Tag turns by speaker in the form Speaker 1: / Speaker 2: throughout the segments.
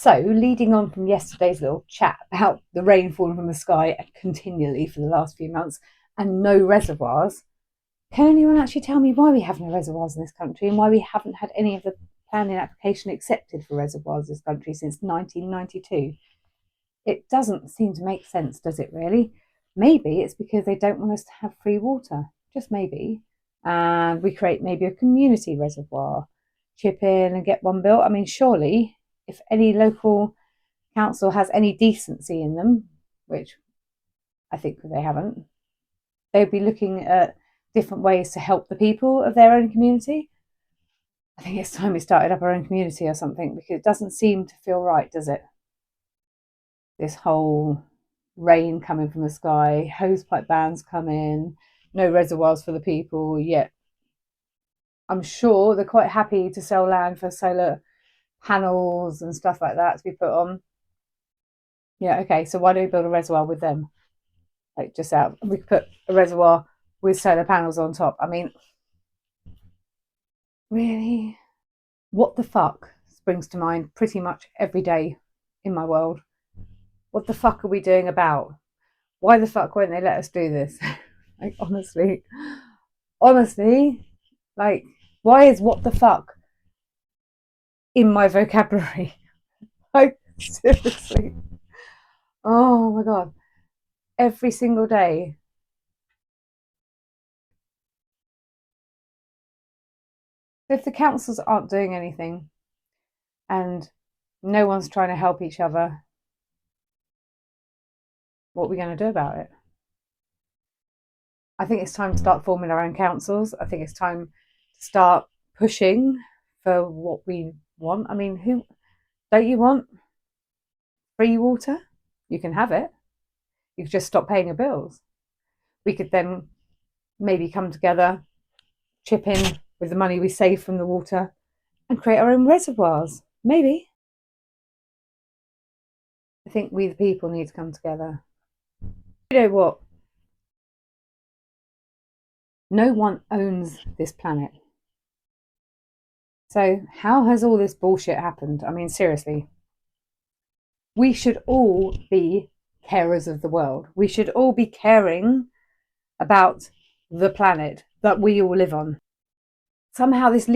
Speaker 1: So, leading on from yesterday's little chat about the rain falling from the sky continually for the last few months and no reservoirs, can anyone actually tell me why we have no reservoirs in this country and why we haven't had any of the planning application accepted for reservoirs in this country since 1992? It doesn't seem to make sense, does it really? Maybe it's because they don't want us to have free water, just maybe. And we create maybe a community reservoir, chip in and get one built. I mean, surely if any local council has any decency in them, which I think they haven't, they'd be looking at different ways to help the people of their own community. I think it's time we started up our own community or something, because it doesn't seem to feel right, does it? This whole rain coming from the sky, hosepipe bans come in, no reservoirs for the people, yet I'm sure they're quite happy to sell land for solar panels and stuff like that to be put on. Yeah, okay, so why don't we build a reservoir with them? Like just out, we could put a reservoir with solar panels on top. I mean, really? What the fuck springs to mind pretty much every day in my world. What the fuck are we doing about? Why the fuck won't they let us do this? Like, honestly, like, why is what the fuck in my vocabulary? Like, seriously. Oh my God. Every single day. If the councils aren't doing anything and no one's trying to help each other, what are we going to do about it? I think it's time to start forming our own councils. I think it's time to start pushing for what we want. I mean, who don't you want free water? You can have it. You could just stop paying your bills. We could then maybe come together, chip in with the money we save from the water, and create our own reservoirs. Maybe. I think we, the people, need to come together. You know what? No one owns this planet. So, how has all this bullshit happened? I mean, seriously. We should all be carers of the world. We should all be caring about the planet that we all live on. Somehow there's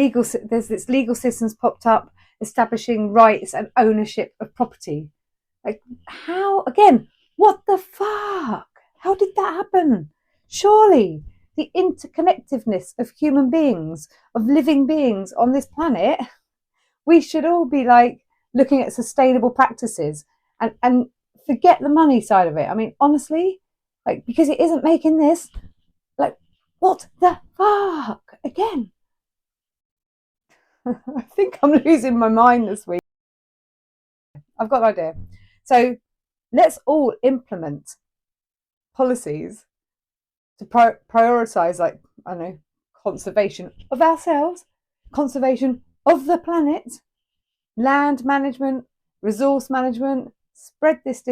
Speaker 1: this legal systems popped up establishing rights and ownership of property. Like, how, again, what the fuck? How did that happen? Surely the interconnectedness of human beings, of living beings on this planet, we should all be like looking at sustainable practices and forget the money side of it. I mean, honestly, like, because it isn't making this, like, what the fuck? Again, I think I'm losing my mind this week. I've got an idea. So let's all implement policies to prioritize, like, I don't know, conservation of ourselves, conservation of the planet, land management, resource management, spread this,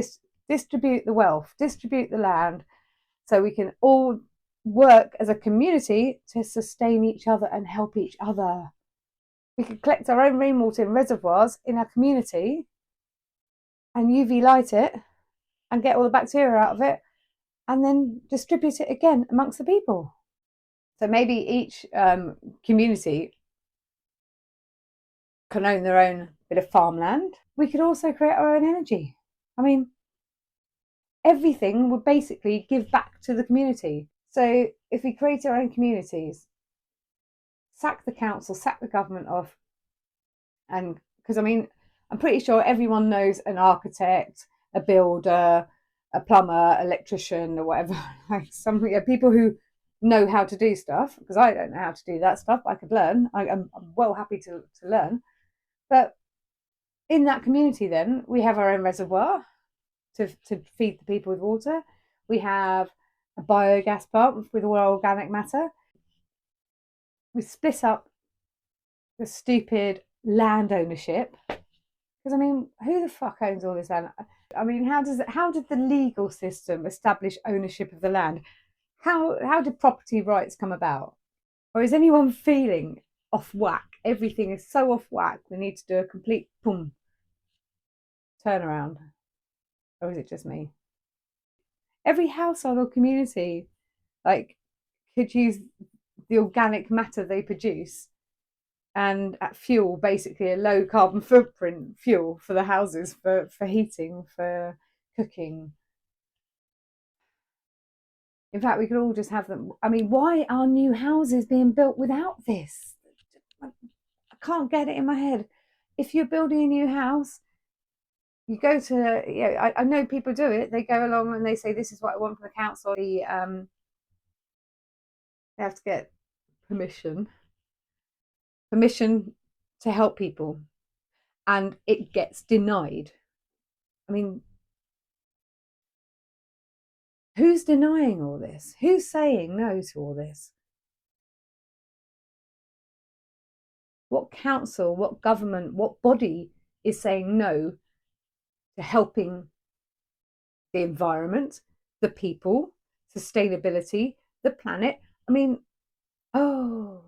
Speaker 1: distribute the wealth, distribute the land, so we can all work as a community to sustain each other and help each other. We could collect our own rainwater in reservoirs in our community and UV light it and get all the bacteria out of it and then distribute it again amongst the people. So maybe each community can own their own bit of farmland. We could also create our own energy. I mean, everything would basically give back to the community. So if we create our own communities, sack the council, sack the government off, and because I mean, I'm pretty sure everyone knows an architect, a builder, a plumber, electrician, or whatever. Like some people who know how to do stuff. Because I don't know how to do that stuff. I could learn. I'm well happy to learn. But in that community, then we have our own reservoir to feed the people with water. We have a biogas plant with all our organic matter. We split up the stupid land ownership, because I mean, who the fuck owns all this land? I mean, how did the legal system establish ownership of the land? How did property rights come about? Or is anyone feeling off whack? Everything is so off whack. We need to do a complete boom turnaround, or is it just me? Every household or community like could use the organic matter they produce and fuel, basically a low carbon footprint fuel for the houses, for heating, for cooking. In fact, we could all just have them. I mean, why are new houses being built without this? I can't get it in my head. If you're building a new house, you go to, I know people do it. They go along and they say, this is what I want from the council. They have to get permission to help people, and it gets denied. I mean, who's denying all this? Who's saying no to all this? What council, what government, what body is saying no to helping the environment, the people, sustainability, the planet? I mean, oh,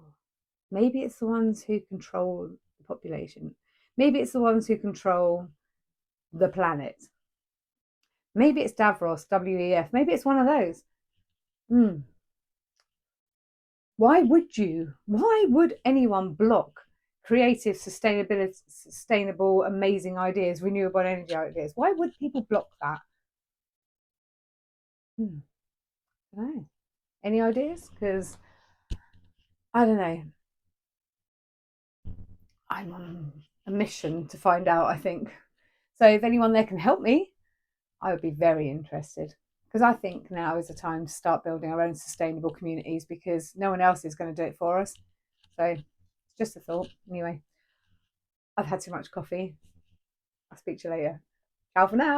Speaker 1: maybe it's the ones who control the population. Maybe it's the ones who control the planet. Maybe it's Davros, WEF. Maybe it's one of those. Why would anyone block creative, sustainable, amazing ideas, renewable energy ideas? Why would people block that? I don't know. Any ideas? Because I don't know. I'm on a mission to find out, I think. So if anyone there can help me, I would be very interested. Because I think now is the time to start building our own sustainable communities, because no one else is going to do it for us. So it's just a thought. Anyway, I've had too much coffee. I'll speak to you later. Ciao for now.